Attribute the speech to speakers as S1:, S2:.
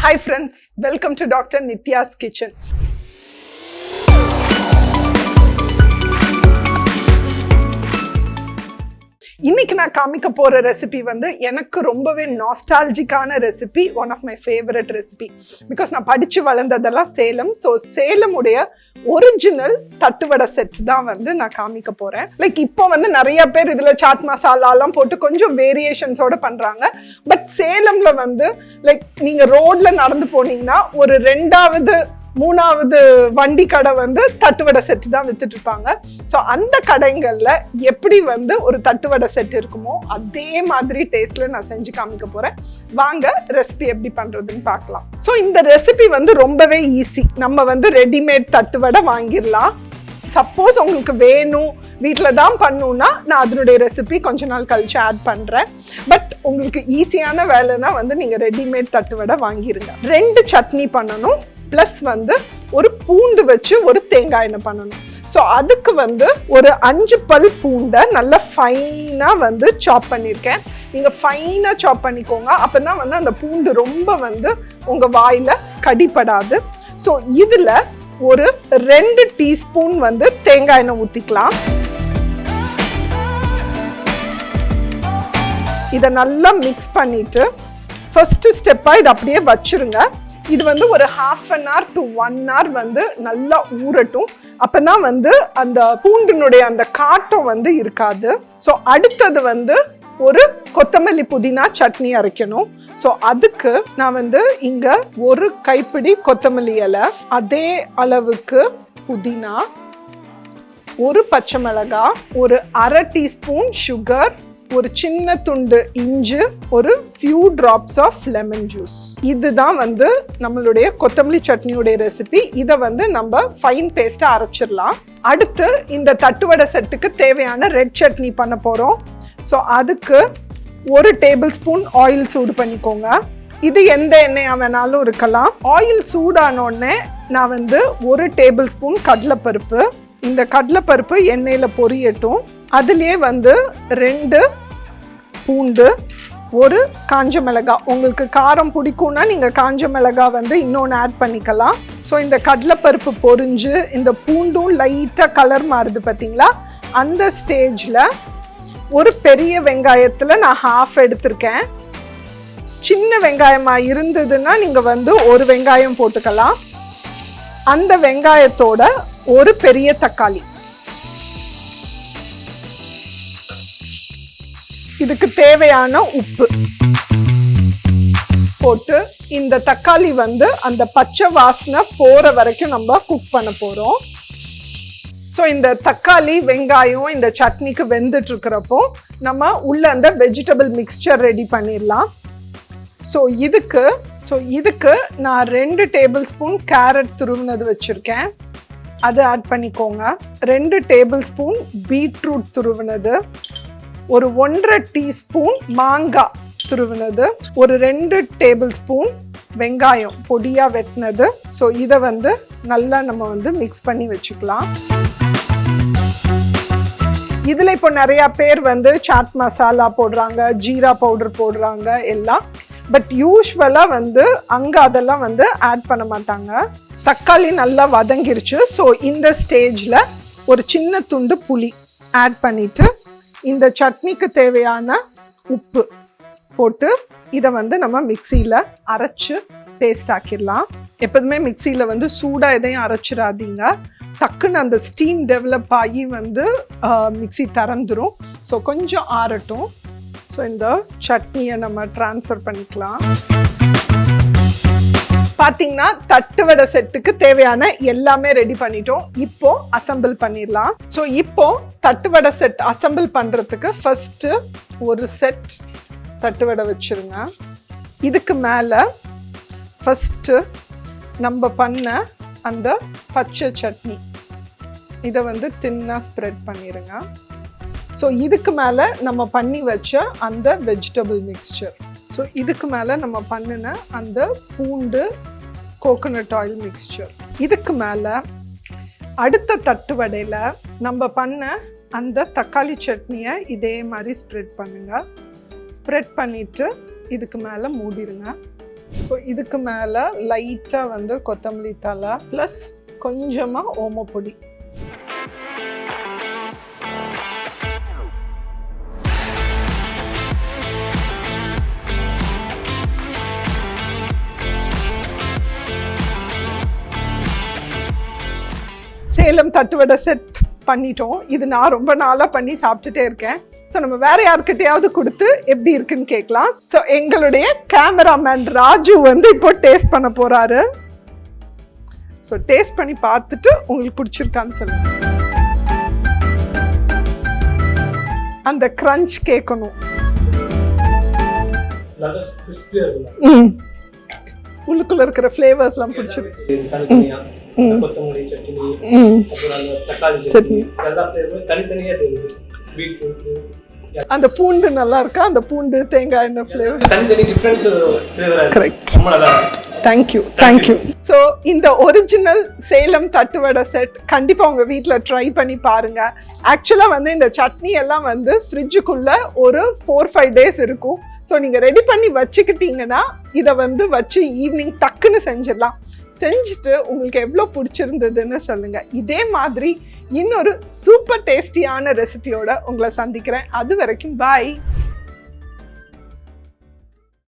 S1: Hi friends, welcome to Dr. Nitya's Kitchen. இன்னைக்கு நான் காமிக்க போற ரெசிபி வந்து எனக்கு ரொம்பவே நாஸ்டாலஜிக்கான recipe, one of my favourite recipe. Because நான் படிச்சு வளர்ந்ததெல்லாம் சேலம். ஸோ சேலமுடைய ஒரிஜினல் தட்டுவடை செட் தான் வந்து நான் காமிக்க போறேன். லைக் இப்போ வந்து நிறைய பேர் இதுல சாட் மசாலாலாம் போட்டு கொஞ்சம் வேரியேஷன்ஸோட பண்றாங்க. பட் சேலம்ல வந்து லைக் நீங்க ரோட்ல நடந்து போனீங்கன்னா ஒரு மூணாவது வண்டி கடை வந்து தட்டுவடை செட் தான் வித்துட்டு இருப்பாங்க. ஸோ அந்த கடைகள்ல எப்படி வந்து ஒரு தட்டுவடை செட் இருக்குமோ அதே மாதிரி டேஸ்ட்ல நான் செஞ்சு காமிக்க போறேன். வாங்க ரெசிபி எப்படி பண்றதுன்னு பார்க்கலாம். ஸோ இந்த ரெசிபி வந்து ரொம்பவே ஈஸி. நம்ம வந்து ரெடிமேட் தட்டுவடை வாங்கிடலாம். சப்போஸ் உங்களுக்கு வேணும், வீட்டில் தான் பண்ணணும்னா நான் அதனுடைய ரெசிபி கொஞ்ச நாள் கழிச்சு ஆட் பண்ணுறேன். பட் உங்களுக்கு ஈஸியான வேலைன்னா வந்து நீங்கள் ரெடிமேட் தட்டுவடை வாங்கிருங்க. 2 சட்னி பண்ணணும், ப்ளஸ் வந்து ஒரு பூண்டு வச்சு ஒரு தேங்காய் எண்ணெய் பண்ணணும். ஸோ அதுக்கு வந்து ஒரு 5 பல் பூண்டை நல்லா ஃபைனாக வந்து சாப் பண்ணியிருக்கேன். நீங்கள் ஃபைனாக சாப் பண்ணிக்கோங்க. அப்போ தான் வந்து அந்த பூண்டு ரொம்ப வந்து உங்கள் வாயில் கடிப்படாது. ஸோ இதில் ஒரு 2 டீஸ்பூன் வந்து தேங்காய் எண்ணெய் ஊற்றிக்கலாம். இதை நல்லா மிக்ஸ் பண்ணிவிட்டு ஃபஸ்ட்டு ஸ்டெப்பாக இதை அப்படியே வச்சுருங்க. இது வந்து ஒரு 1/2 an hour to 1 hour வந்து நல்லா ஊறட்டும். அப்பதான் வந்து அந்த பூண்டினுடைய அந்த காட்டம் வந்து இருக்காது. ஸோ அடுத்தது வந்து ஒரு கொத்தமல்லி புதினா சட்னி அரைக்கணும். ஸோ அதுக்கு நான் வந்து இங்க ஒரு கைப்பிடி கொத்தமல்லி இலை, அதே அளவுக்கு புதினா, ஒரு பச்சை மிளகாய், ஒரு 1/2 டீஸ்பூன் சுகர், ஒரு சின்ன துண்டு இஞ்சி, ஒரு few drops of lemon juice. இதுதான் வந்து நம்மளுடைய கொத்தமல்லி சட்னியுடைய ரெசிபி. இதை வந்து நம்ம ஃபைன் பேஸ்டா அரைச்சிடலாம். அடுத்து இந்த தட்டுவடை செட்டுக்கு தேவையான ரெட் சட்னி பண்ண போறோம். ஸோ அதுக்கு 1 டேபிள் ஸ்பூன் ஆயில் சூடு பண்ணிக்கோங்க. இது எந்த எண்ணெயா வேணாலும் இருக்கலாம். ஆயில் சூடானோடனே நான் வந்து 1 டேபிள் ஸ்பூன் கடலைப்பருப்பு, இந்த கடலைப்பருப்பு எண்ணெயில் பொரியட்டும். அதுலேயே வந்து 2 பூண்டு, ஒரு காஞ்ச மிளகாய். உங்களுக்கு காரம் பிடிக்கும்னா நீங்கள் காஞ்ச மிளகாய் வந்து இன்னொன்று ஆட் பண்ணிக்கலாம். ஸோ இந்த கடலைப்பருப்பு பொரிஞ்சு இந்த பூண்டும் லைட்டாக கலர் மாறுது பார்த்தீங்களா? அந்த ஸ்டேஜில் ஒரு பெரிய வெங்காயத்தில் நான் 1/2 எடுத்திருக்கேன். சின்ன வெங்காயமாக இருந்ததுன்னா நீங்கள் வந்து ஒரு வெங்காயம் போட்டுக்கலாம். அந்த வெங்காயத்தோட ஒரு பெரிய தக்காளி, இதுக்கு தேவையான உப்பு போட்டு இந்த தக்காளி வந்து அந்த பச்சை வாசனை போற வரைக்கும் நம்ம குக் பண்ண போறோம். ஸோ இந்த தக்காளி வெங்காயம் இந்த சட்னிக்கு வெந்துட்டு இருக்கிறப்போ நம்ம உள்ள அந்த வெஜிடபிள் மிக்ஸ்சர் ரெடி பண்ணிடலாம். ஸோ இதுக்கு நான் 2 டேபிள் ஸ்பூன் கேரட் துருவினது வச்சிருக்கேன், அதை ஆட் பண்ணிக்கோங்க. 2 டேபிள் ஸ்பூன் பீட்ரூட் துருவினது, ஒரு 1/2 டீஸ்பூன் மாங்காய் துருவினது, ஒரு 2 டேபிள் ஸ்பூன் வெங்காயம் பொடியா வெட்டினது. ஸோ இதை வந்து நல்லா நம்ம வந்து மிக்ஸ் பண்ணி வச்சுக்கலாம். இதில் இப்போ நிறையா பேர் வந்து சாட் மசாலா போடுறாங்க, ஜீரா பவுடர் போடுறாங்க எல்லாம். பட் யூஸ்வலாக வந்து அங்கே அதெல்லாம் வந்து ஆட் பண்ண மாட்டாங்க. தக்காளி நல்லா வதங்கிருச்சு. ஸோ இந்த ஸ்டேஜில் ஒரு சின்ன துண்டு புளி ஆட் பண்ணிவிட்டு இந்த சட்னிக்கு தேவையான உப்பு போட்டு இதை வந்து நம்ம மிக்சியில் அரைச்சி பேஸ்ட் ஆக்கிடலாம். எப்போதுமே மிக்சியில் வந்து சூடாக எதையும் அரைச்சிடாதீங்க. டக்குன்னு அந்த ஸ்டீம் டெவலப் ஆகி வந்து மிக்சி திறந்துடும். ஸோ கொஞ்சம் ஆறட்டும். ஸோ இந்த சட்னியை நம்ம ட்ரான்ஸ்ஃபர் பண்ணிக்கலாம். பார்த்தீங்கன்னா தட்டுவடை செட்டுக்கு தேவையான எல்லாமே ரெடி பண்ணிட்டோம். இப்போ அசம்பிள் பண்ணிடலாம். ஸோ இப்போ தட்டுவடை செட் அசம்பிள் பண்ணுறதுக்கு ஃபர்ஸ்ட்டு ஒரு செட் தட்டுவடை வச்சுருங்க. இதுக்கு மேலே ஃபஸ்ட்டு நம்ம பண்ண அந்த பச்சை சட்னி இதை வந்து தின்னாக ஸ்ப்ரெட் பண்ணிடுங்க. ஸோ இதுக்கு மேலே நம்ம பண்ணி வச்ச அந்த வெஜிடபிள் மிக்ஸ்சர், ஸோ இதுக்கு மேலே நம்ம பண்ணின அந்த பூண்டு கோகோனட் ஆயில் மிக்ஸ்சர், இதுக்கு மேலே அடுத்த தட்டுவடையில் நம்ம பண்ண அந்த தக்காளி சட்னியை இதே மாதிரி ஸ்ப்ரெட் பண்ணுங்க. ஸ்ப்ரெட் பண்ணிவிட்டு இதுக்கு மேலே மூடிடுங்க. ஸோ இதுக்கு மேலே லைட்டாக வந்து கொத்தமல்லி தழை ப்ளஸ் கொஞ்சமாக ஓமப்பொடி. சேலம் தட்டுவடை செட் பண்ணிட்டோம். இது நான் ரொம்ப நாளாக பண்ணி சாப்பிட்டுட்டே இருக்கேன். ஸோ நம்ம வேற யாருக்கிட்டையாவது கொடுத்து எப்படி இருக்குன்னு கேட்கலாம். ஸோ எங்களுடைய கேமராமேன் ராஜு வந்து இப்போ டேஸ்ட் பண்ண போறாரு. ஸோ டேஸ்ட் பண்ணி பார்த்துட்டு உங்களுக்கு பிடிச்சிருக்கான்னு சொல்லுங்க. அந்த கிரன்ச் கேட்கணும். உள்ளுக்குள்ள இருக்கிற ஃப்ளேவர்ஸ்லாம் பிடிச்சிருக்கு. அந்த பூண்டு நல்லா இருக்கா? அந்த பூண்டு தேங்காய் எண்ணெய் ஃப்ளேவர்
S2: தனித்தனி டிஃபரண்ட் ஃப்ளேவரா இருக்கு.
S1: கரெக்ட்.
S2: ரொம்ப நல்லா இருக்கு.
S1: தேங்க்யூ. ஸோ இந்த ஒரிஜினல் சேலம் தட்டுவடை செட் கண்டிப்பாக உங்கள் வீட்டில் ட்ரை பண்ணி பாருங்க. ஆக்சுவலாக வந்து இந்த சட்னி எல்லாம் வந்து ஃப்ரிட்ஜுக்குள்ள ஒரு 4-5 days இருக்கும். ஸோ நீங்கள் ரெடி பண்ணி வச்சுக்கிட்டீங்கன்னா இதை வந்து வச்சு ஈவினிங் டக்குன்னு செஞ்சிடலாம். செஞ்சுட்டு உங்களுக்கு எவ்வளோ பிடிச்சிருந்ததுன்னு சொல்லுங்க. இதே மாதிரி இன்னொரு சூப்பர் டேஸ்டியான ரெசிபியோட உங்களை சந்திக்கிறேன். அது வரைக்கும் பாய்.